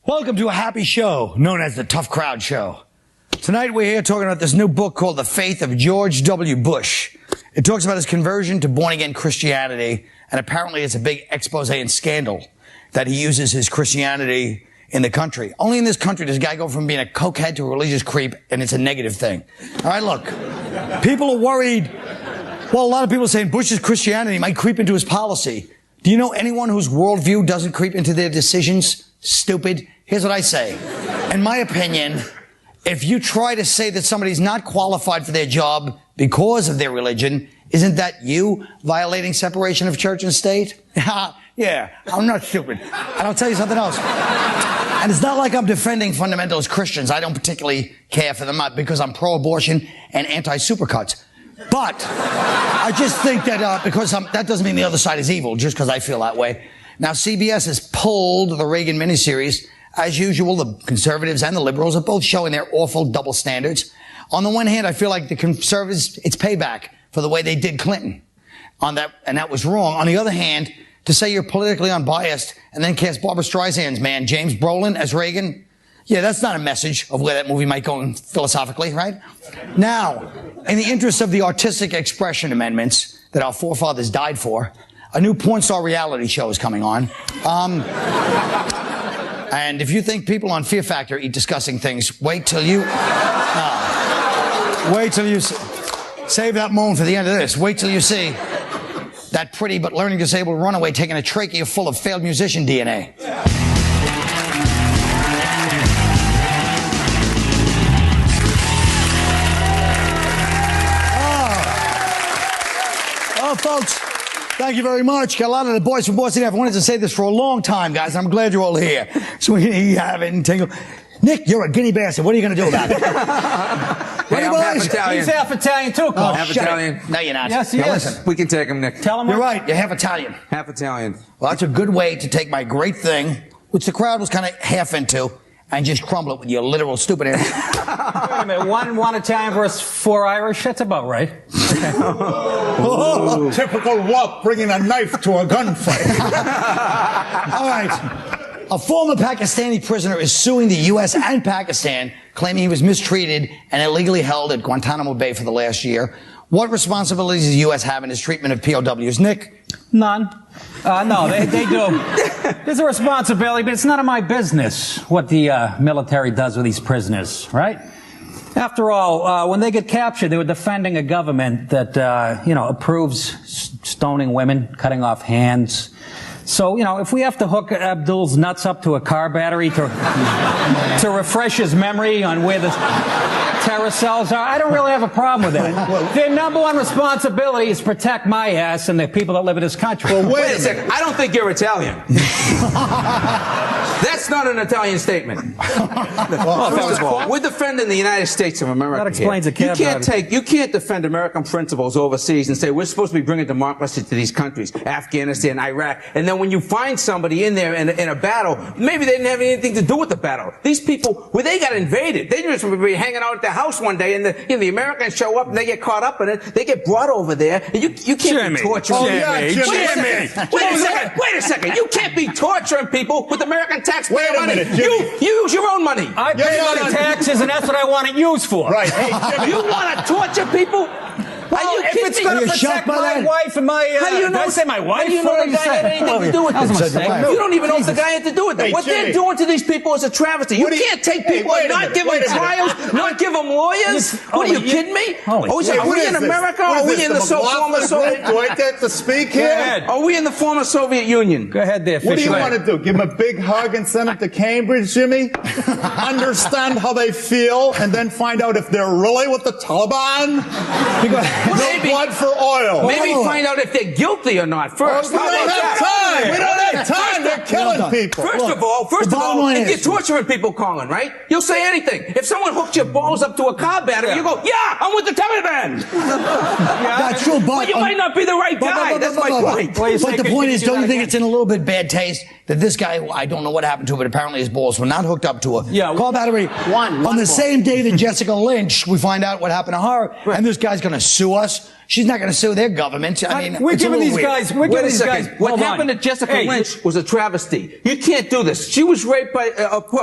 Welcome to a happy show known as the Tough Crowd Show. Tonight we're here talking about this new book called The Faith of George W. Bush. It talks about his conversion to born-again Christianity, and apparently it's a big expose and scandal that he uses his Christianity in the country. Only in this country does a guy go from being a cokehead to a religious creep, and it's a negative thing. All right, look, people are worried. Well, a lot of people are saying Bush's Christianity might creep into his policy. Do you know anyone whose worldview doesn't creep into their decisions? Stupid. Here's what I say. In my opinion, if you try to say that somebody's not qualified for their job because of their religion, isn't that you violating separation of church and state? Yeah, I'm not stupid. And I'll tell you something else. And it's not like I'm defending fundamentalist Christians. I don't particularly care for them because I'm pro-abortion and anti-supercuts. But I just think that because that doesn't mean the other side is evil, just because I feel that way. Now, CBS has pulled the Reagan miniseries. As usual, the conservatives and the liberals are both showing their awful double standards. On the one hand, I feel like the conservatives, it's payback for the way they did Clinton on that, and that was wrong. On the other hand, to say you're politically unbiased and then cast Barbra Streisand's man, James Brolin, as Reagan, yeah, that's not a message of where that movie might go philosophically, right? Now, in the interest of the artistic expression amendments that our forefathers died for, a new porn star reality show is coming on. And if you think people on Fear Factor eat disgusting things, wait till you save that moan for the end of this. Wait till you see that pretty but learning disabled runaway taking a trachea full of failed musician DNA. Oh, folks. Thank you very much. Got a lot of the boys from Boston. I've wanted to say this for a long time, guys. I'm glad you're all here. Sweeney, Gavin, Tingle. Nick, you're a guinea bastard. What are you going to do about it? Hey, I'm half Italian. He's half Italian too, Carl. Half Italian. No, you're not. Yes, he is. Listen. We can take him, Nick. Tell him. You're right. You're half Italian. Half Italian. Well, that's a good way to take my great thing, which the crowd was kind of half into, and just crumble it with your literal stupid ass. Wait a minute. One Italian versus 4 Irish. That's about right. Okay. Oh, typical Walt bringing a knife to a gunfight. All right. A former Pakistani prisoner is suing the U.S. and Pakistan, claiming he was mistreated and illegally held at Guantanamo Bay for the last year. What responsibilities does the U.S. have in its treatment of POWs? Nick? None. No, they do. There's a responsibility, but it's none of my business what the military does with these prisoners, right? After all, when they get captured, they were defending a government that, approves stoning women, cutting off hands. So, if we have to hook Abdul's nuts up to a car battery to refresh his memory on where the terror cells are, I don't really have a problem with that. Their number one responsibility is protect my ass and the people that live in this country. Well, wait a second. I don't think you're Italian. That's not an Italian statement. Well, first of all, we're defending the United States of America. That explains here. it. You can't defend American principles overseas and say we're supposed to be bringing democracy to these countries, Afghanistan, Iraq, and then when you find somebody in there in a battle, maybe they didn't have anything to do with the battle. These people, well, they got invaded. They just be hanging out at their house one day, and the Americans show up and they get caught up in it. They get brought over there, and you can't be torturing. Wait a second. You can't be torturing people with American taxpayer money. You use your own money. I pay my taxes, and that's what I want it used for. Right. Hey, Jimmy. You want to torture people? Well, if it's going to protect my wife and my... How do you know? Did I say my wife? How do you know the guy had anything to do with this? You don't even know if the guy had to do with it. What they're doing to these people is a travesty. You can't take people and not give them trials, not give them lawyers. What, are you kidding me? Are we in America? Are we in the former Soviet... Do I get to speak here? Are we in the former Soviet Union? Go ahead there, What do you want to do? Give them a big hug and send them to Cambridge, Jimmy? Understand how they feel and then find out if they're really with the Taliban? No blood for oil. Maybe find out if they're guilty or not first. We don't have time. We don't have time. They're killing people. First of all, if you're torturing people, Colin, right? You'll say anything. If someone hooked your balls up to a car battery, you go, yeah, I'm with the Taliban. That's true, but you might not be the right guy. That's my point. But the point is, don't you think it's in a little bit bad taste that this guy, I don't know what happened to him, but apparently his balls were not hooked up to a car battery on the same day that Jessica Lynch, we find out what happened to her, and this guy's going to sue sue us. She's not going to sue their government. I mean, we're it's a giving little these weird. guys. We're Wait giving a these second. guys. What hold happened on. to Jessica Hey, Lynch was a travesty. You can't do this. She was raped by,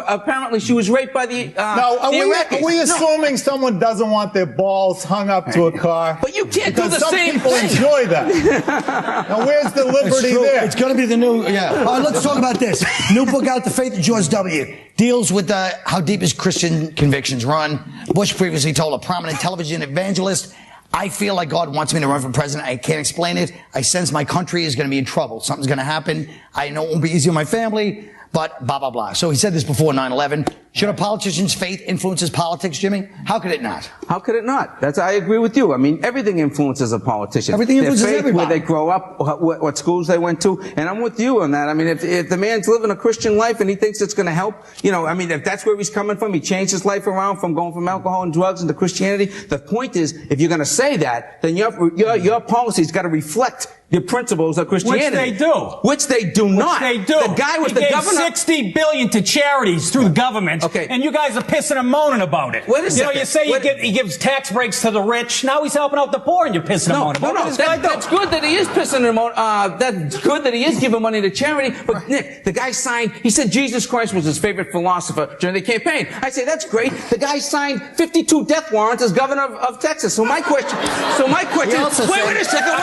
apparently she was raped by the, Now, are the Iraqis. we assuming someone doesn't want their balls hung up to a car? But you can't do Because the some same people thing. enjoy that. Now, where's the It's liberty true. there? It's going to be the new, yeah. All right, let's talk about this. New book out, The Faith of George W. Deals with how deep his Christian convictions run. Bush previously told a prominent television evangelist, I feel like God wants me to run for president. I can't explain it. I sense my country is going to be in trouble. Something's going to happen. I know it won't be easy on my family, but blah, blah, blah. So he said this before 9/11. Should a politician's faith influence his politics, Jimmy? How could it not? How could it not? I agree with you. I mean, everything influences a politician. Everything influences Their faith, everybody. where they grow up, what schools they went to, and I'm with you on that. I mean, if the man's living a Christian life and he thinks it's going to help, I mean, if that's where he's coming from, he changed his life around from going from alcohol and drugs into Christianity. The point is, if you're going to say that, then your policy's got to reflect your principles of Christianity. Which they do. Which they do not. Which they do. The guy was he the gave governor. $60 billion to charities through the government. Okay. And you guys are pissing and moaning about it. Wait a second. You say he gives tax breaks to the rich. Now he's helping out the poor, and you're pissing and moaning. What does this guy do? That's good that he is pissing him out. That's good that he is giving money to charity. But Nick, the guy signed, he said Jesus Christ was his favorite philosopher during the campaign. I say, that's great. The guy signed 52 death warrants as governor of Texas. So my question, wait a second.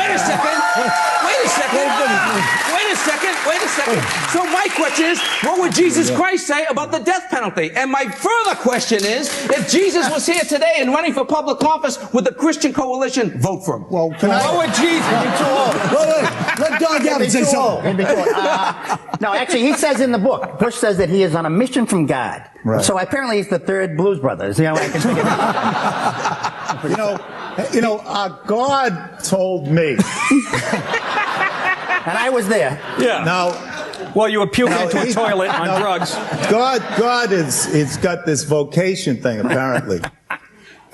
So my question is, what would Jesus Christ say about the death penalty? And my further question is, if Jesus was here today and running for public office, would the Christian coalition vote for him? Well, What would Jesus? Let Don Gavin say something. No, actually, he says in the book, Bush says that he is on a mission from God. Right. So apparently he's the third Blues Brothers. I can think of it. God told me. And I was there. Yeah. Now, Well, you were puking into a toilet on drugs. God is got this vocation thing, apparently.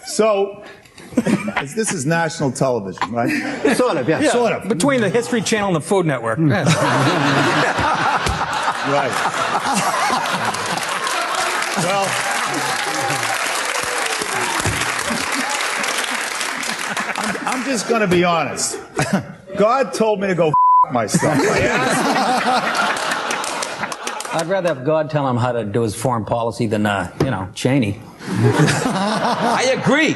So, this is national television, right? Sort of, yeah. Sort of. Between the History Channel and the Food Network. Right. Well, I'm just going to be honest. God told me to go myself. I'd rather have God tell him how to do his foreign policy than, Cheney. I agree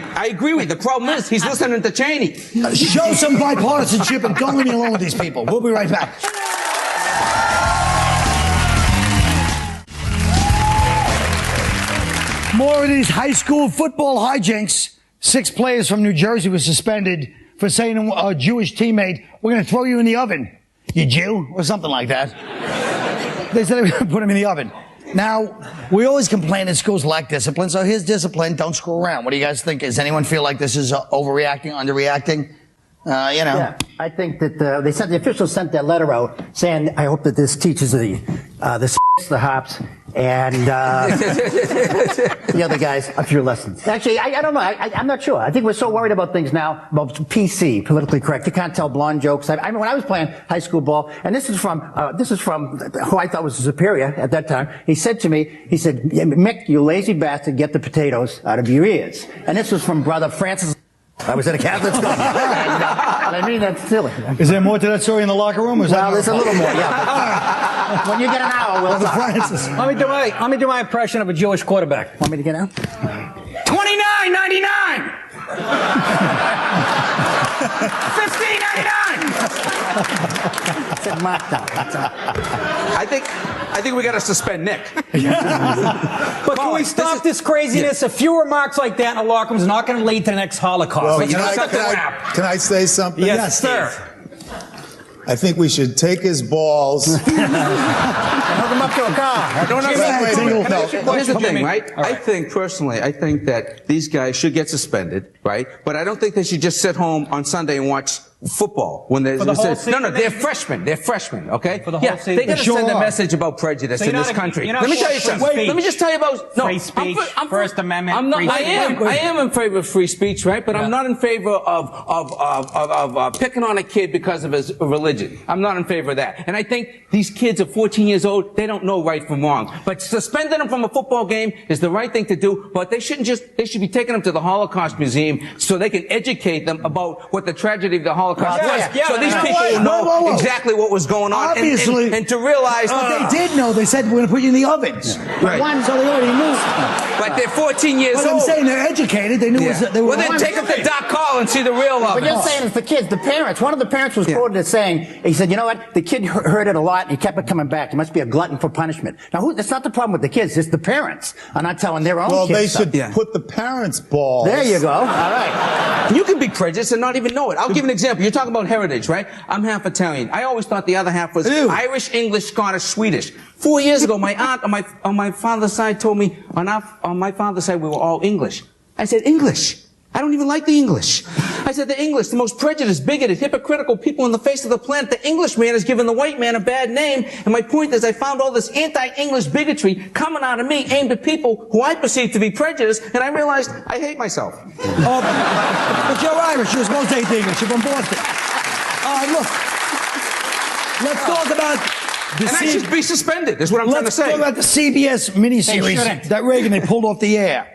with you. The problem is, he's listening to Cheney. Show some bipartisanship and don't leave me alone with these people. We'll be right back. More of these high school football hijinks. 6 players from New Jersey were suspended for saying to a Jewish teammate, we're going to throw you in the oven, you Jew, or something like that. They said they were going to put him in the oven. Now, we always complain that schools lack discipline, so here's discipline. Don't screw around. What do you guys think? Does anyone feel like this is overreacting, underreacting? Yeah, I think that the officials sent that letter out saying, I hope that this teaches the hops and the other guys a few lessons. Actually, I don't know. I'm not sure. I think we're so worried about things now, about PC, politically correct. You can't tell blonde jokes. I mean, when I was playing high school ball, and this is from who I thought was a superior at that time. He said to me, Mick, you lazy bastard, get the potatoes out of your ears. And this was from Brother Francis. I was at a Catholic school. I mean, that's silly. Is there more to that story in the locker room? Well, there's a little more, yeah. When you get an hour, we'll talk. Francis. Let me do my impression of a Jewish quarterback. Want me to get out? $29.99. $15.99. It's a markdown. I think we got to suspend Nick. But can we stop this craziness? A few remarks like that in a locker room is not going to lead to the next Holocaust. well, Let's can cut the crap. I say something? Yes, sir. I think we should take his balls. Hook him up to a car. No, Wait, Tingle. no. Here's the thing, right? All right. I think that these guys should get suspended, right? But I don't think they should just sit home on Sunday and watch football when they're For the whole season, they're freshmen. They're freshmen, okay? For the whole season? They got to Sure send a are. message about prejudice So in you're this not a- country. you're not Let me for tell you free something. speech. Let me just tell you about Free speech, First Amendment, I'm not, free I am in favor of free speech, right? But Yeah. I'm not in favor of picking on a kid because of his religion. I'm not in favor of that. And I think these kids are 14 years old. They don't know right from wrong. But suspending them from a football game is the right thing to do. But they should be taking them to the Holocaust Museum so they can educate them about what the tragedy of the Holocaust was. yeah, so these no, people will know whoa. exactly what was going on. Obviously. And to realize But they did know. They said, we're going to put you in the ovens. Right. So they already knew. But they're 14 years But old. I'm saying they're educated. They knew Yeah. they were. Well, then take them to Doc Call and see the real of But it. you're saying it's the kids, the parents. One of the parents was quoted as saying, he said, you know what, the kid heard it a lot and he kept it coming back. He must be a glutton for punishment. Now, it's not the problem with the kids, it's the parents are not telling their own Well, kids they stuff. should put the parents' balls. There you go. All right. You can be prejudiced and not even know it. I'll give you an example. You're talking about heritage, right? I'm half Italian. I always thought the other half was Ew. Irish, English, Scottish, Swedish. 4 years ago, my aunt on my father's side told me on my father's side we were all English. I said, English? I don't even like the English. I said, the English, the most prejudiced, bigoted, hypocritical people on the face of the planet. The Englishman has given the white man a bad name. And my point is I found all this anti-English bigotry coming out of me aimed at people who I perceive to be prejudiced. And I realized I hate myself. Oh, but you're Irish. You're supposed to hate the English. You're from Boston. All right, look. Let's talk about the And I should be suspended, is what I'm trying to Let's say. talk about the CBS They miniseries shouldn't. that Reagan they pulled off the air.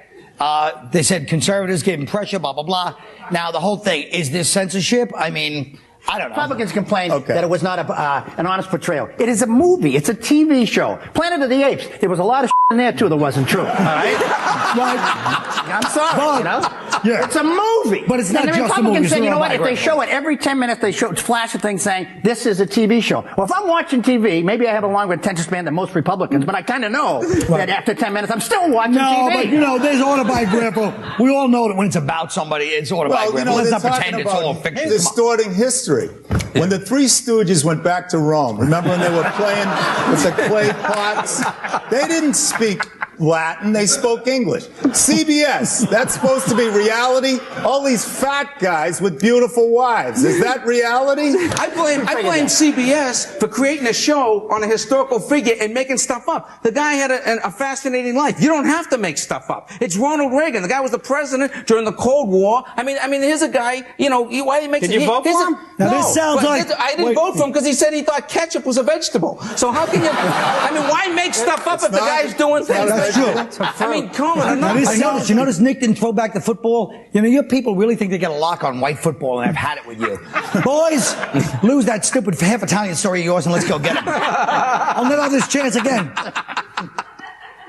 They said conservatives gave him pressure, blah, blah, blah. Now, the whole thing, is this censorship? I mean, I don't know. Republicans complained that it was not an honest portrayal. It is a movie. It's a TV show. Planet of the Apes. There was a lot of in there, too, that wasn't true. All right? I'm sorry, But, you know? yeah. It's a movie. But it's not and the just a Republicans movie, said, it's you know what, if they autobiographical. show it every 10 minutes, they flash a thing saying, this is a TV show. Well, if I'm watching TV, maybe I have a longer attention span than most Republicans, but I kind of know that after 10 minutes, I'm still watching No, TV. but you know, there's autobiographical. We all know that when it's about somebody, it's autobiographical. Well, Let's they're not pretend talking it's all about fiction. distorting history. When the Three Stooges went back to Rome, remember when they were playing with the clay pots? They didn't speak Latin, they spoke English. CBS, that's supposed to be reality? All these fat guys with beautiful wives. Is that reality? I blame CBS for creating a show on a historical figure and making stuff up. The guy had a fascinating life. You don't have to make stuff up. It's Ronald Reagan. The guy was the president during the Cold War. I mean, here's a guy, you know, why he makes Did you vote for him? Now, No, this sounds but like- I didn't wait. vote for him because he said he thought ketchup was a vegetable. So how can you, I mean, why make stuff up if the not- guy's doing things? That's true. I mean, come on. Now, enough. you notice Nick didn't throw back the football? You know, your people really think they get a lock on white football, and I've had it with you. Boys, lose that stupid half Italian story of yours and let's go get him. I'll never have this chance again.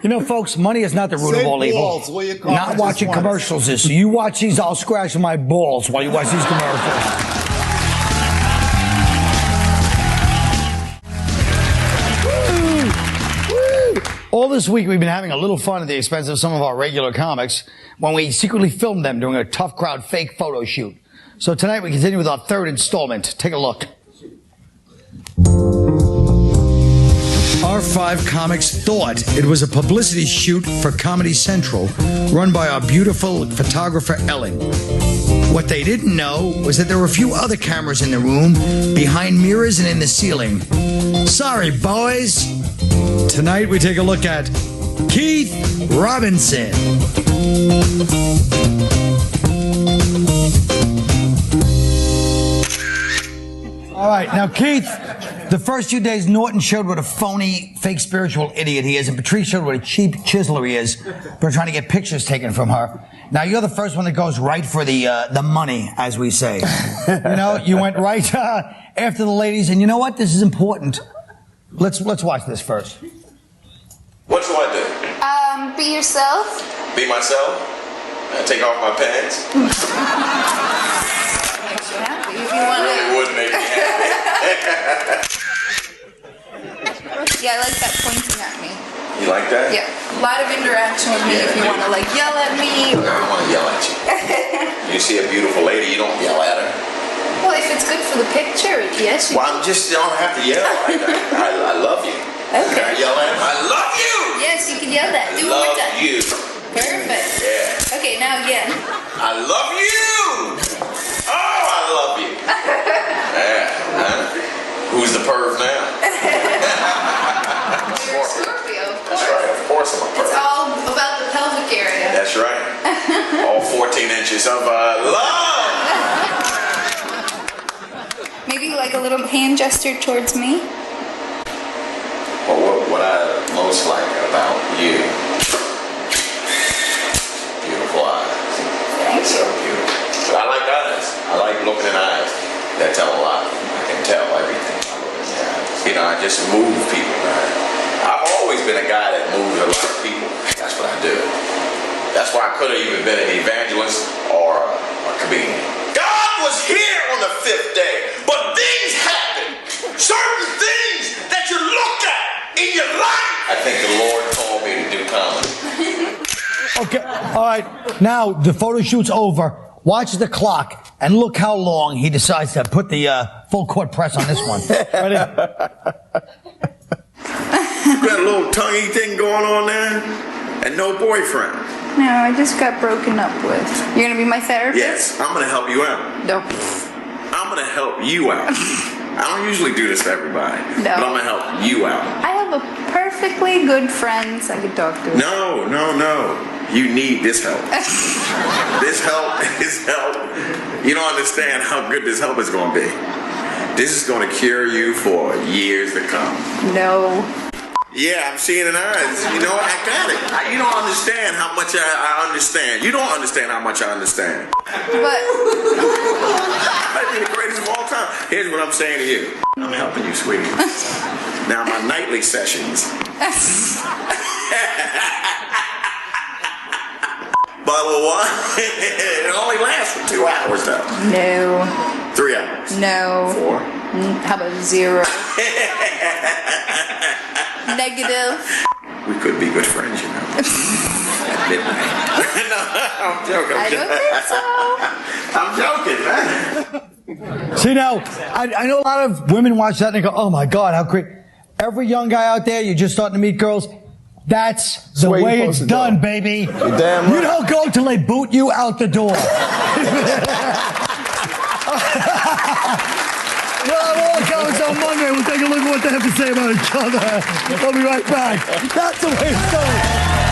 You know, folks, money is not the root Save of all evil. balls, will you, Carl? Not Just watching once. commercials is. So you watch these, I'll scratch my balls while you watch these commercials. All this week, we've been having a little fun at the expense of some of our regular comics when we secretly filmed them doing a tough crowd fake photo shoot. So tonight, we continue with our third installment. Take a look. Our five comics thought it was a publicity shoot for Comedy Central run by our beautiful photographer, Ellen. What they didn't know was that there were a few other cameras in the room, behind mirrors and in the ceiling. Sorry, boys. Tonight we take a look at Keith Robinson. All right, now Keith, the first few days Norton showed what a phony, fake spiritual idiot he is, and Patrice showed what a cheap chiseler he is for trying to get pictures taken from her. Now you're the first one that goes right for the money, as we say. You know, you went right after the ladies, and you know what? This is important. Let's watch this first. What do I do? Be yourself. Be myself? Take off my pants? Makes you happy. If you want Really would make me happy. Yeah, I like that pointing at me. You like that? Yeah. A lot of interaction with me if you want to like yell at me. I don't want to yell at you. You see a beautiful lady, you don't yell at her. Well, if it's good for the picture, yes. You Well, you don't have to yell. I love you. Okay. Can I yell at her? I love you! Yes, you can yell that. I Do it one more love time. you. Perfect. Yeah. Okay, now again. I love you! Oh, I love you. Who's the perv now? You're a Scorpio, of That's course. right, of course I'm a perv. It's all about the pelvic area. That's right. All 14 inches of love. Maybe like a little hand gesture towards me. Well, what I most like about you, beautiful eyes. Thank So you. beautiful. But I like eyes. I like looking in eyes. That tell a lot. I can tell everything. I look in the eyes. You know, I just move people, man. I've always been a guy that moves a lot of people. That's what I do. That's why I could have even been an evangelist or a comedian. God was here on the 5th day, but things happen. Certain things that you look at in your life. I think the Lord called me to do comedy. Okay, all right. Now the photo shoot's over. Watch the clock and look how long he decides to put the full court press on this one. Ready? You got a little tonguey thing going on there, and no boyfriend. No, I just got broken up with. You're gonna be my therapist? Yes, I'm gonna help you out. No. I'm gonna help you out. I don't usually do this to everybody, No. but I'm gonna help you out. I have a perfectly good friends I could talk to. No. You need this help. This help is help. You don't understand how good this help is gonna be. This is gonna cure you for years to come. No. Yeah, I'm seeing in eyes. You know what? I got it. You don't understand how much I understand. You don't understand how much I understand. But Might be the greatest of all time. Here's what I'm saying to you. I'm helping you, sweetie. Now, my nightly sessions. Bottle of wine. It only lasts for 2 hours, though. no. 3 hours. No. 4. How about 0? Negative. We could be good friends, you know. At midnight. No, I'm joking. I I'm joking, man. See now, I know a lot of women watch that and they go, "Oh my God, how great!" Every young guy out there, you're just starting to meet girls. That's the way way you're it's supposed to done, go. baby. You're damn right. You don't go till they boot you out the door. Well, all comments on Monday. We'll take a look at what they have to say about each other. We'll be right back. That's the way it's done.